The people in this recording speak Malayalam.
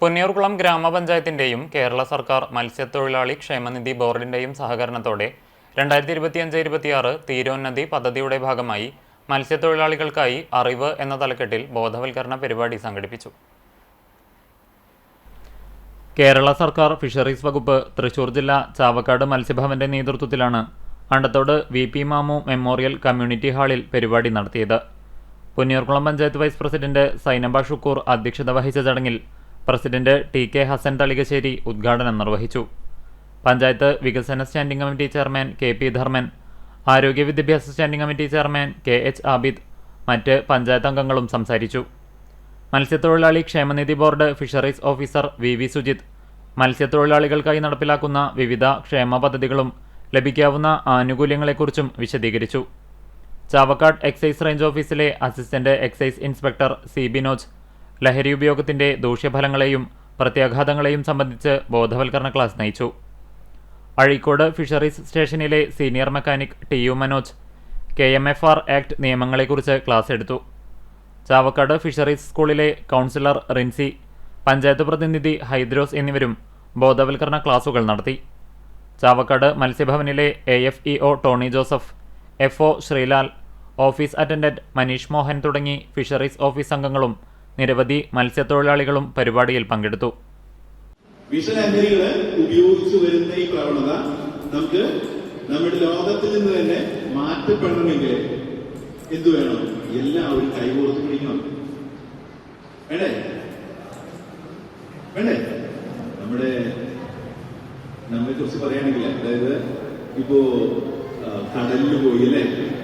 പുന്നിയൂർകുളം ഗ്രാമപഞ്ചായത്തിന്റെയും കേരള സർക്കാർ മത്സ്യത്തൊഴിലാളി ക്ഷേമനിധി ബോർഡിന്റെയും സഹകരണത്തോടെ 2025-26 തീരോന്നതി പദ്ധതിയുടെ ഭാഗമായി മത്സ്യത്തൊഴിലാളികൾക്കായി അറിവ് എന്ന തലക്കെട്ടിൽ ബോധവൽക്കരണ പരിപാടി സംഘടിപ്പിച്ചു. കേരള സർക്കാർ ഫിഷറീസ് വകുപ്പ് തൃശൂർ ജില്ലാ ചാവക്കാട് മത്സ്യഭവന്റെ നേതൃത്വത്തിലാണ് അണ്ടത്തോട് VP മാമു മെമ്മോറിയൽ കമ്മ്യൂണിറ്റി ഹാളിൽ പരിപാടി നടത്തിയത്. പുന്നിയൂർകുളം പഞ്ചായത്ത് വൈസ് പ്രസിഡന്റ് സൈനബ ഷുക്കൂർ അധ്യക്ഷത വഹിച്ച ചടങ്ങിൽ പ്രസിഡന്റ് TK ഹസൻ തളികശ്ശേരി ഉദ്ഘാടനം നിർവഹിച്ചു. പഞ്ചായത്ത് വികസന standing committee chairman KP Dharman, ആരോഗ്യ വിദ്യാഭ്യാസ standing committee chairman KH Abid, മറ്റ് പഞ്ചായത്ത് അംഗങ്ങളും സംസാരിച്ചു. മത്സ്യത്തൊഴിലാളി ക്ഷേമനിധി board fisheries officer VV Sujith മത്സ്യത്തൊഴിലാളികൾക്കായി നടപ്പിലാക്കുന്ന വിവിധ ക്ഷേമ പദ്ധതികളും ലഭിക്കാവുന്ന ആനുകൂല്യങ്ങളെക്കുറിച്ചും വിശദീകരിച്ചു. ചാവക്കാട് എക്സൈസ് റേഞ്ച് ഓഫീസിലെ assistant excise inspector C Binoj ലഹരി ഉപയോഗത്തിന്റെ ദൂഷ്യഫലങ്ങളെയും പ്രത്യാഘാതങ്ങളെയും സംബന്ധിച്ച് ബോധവൽക്കരണ ക്ലാസ് നയിച്ചു. അഴീക്കോട് ഫിഷറീസ് സ്റ്റേഷനിലെ senior mechanic TU Manoj KMFR act നിയമങ്ങളെക്കുറിച്ച് ക്ലാസ് എടുത്തു. ചാവക്കാട് ഫിഷറീസ് സ്കൂളിലെ കൗൺസിലർ റിൻസി, പഞ്ചായത്ത് പ്രതിനിധി ഹൈദ്രോസ് എന്നിവരും ബോധവൽക്കരണ ക്ലാസുകൾ നടത്തി. ചാവക്കാട് മത്സ്യഭവനിലെ AFEO Tony Joseph, FO Sreelal, office attendant Manish Mohan തുടങ്ങി ഫിഷറീസ് ഓഫീസ് അംഗങ്ങളും നിരവധി മത്സ്യത്തൊഴിലാളികളും പരിപാടിയിൽ പങ്കെടുത്തു. വിഷലഹരികള് ഉപയോഗിച്ചു വരുന്ന ഈ പ്രവണത നമുക്ക് നമ്മുടെ ലോകത്തിൽ നിന്ന് തന്നെ മാറ്റപ്പെടണമെങ്കിൽ എന്തു വേണം? എല്ലാവരും കൈകോർത്ത് പിടിക്കണം. വേണ്ടേ? നമ്മളെ കുറിച്ച് പറയുകയാണെങ്കിൽ, അതായത് ഇപ്പോ കടലിൽ പോയി അല്ലേ,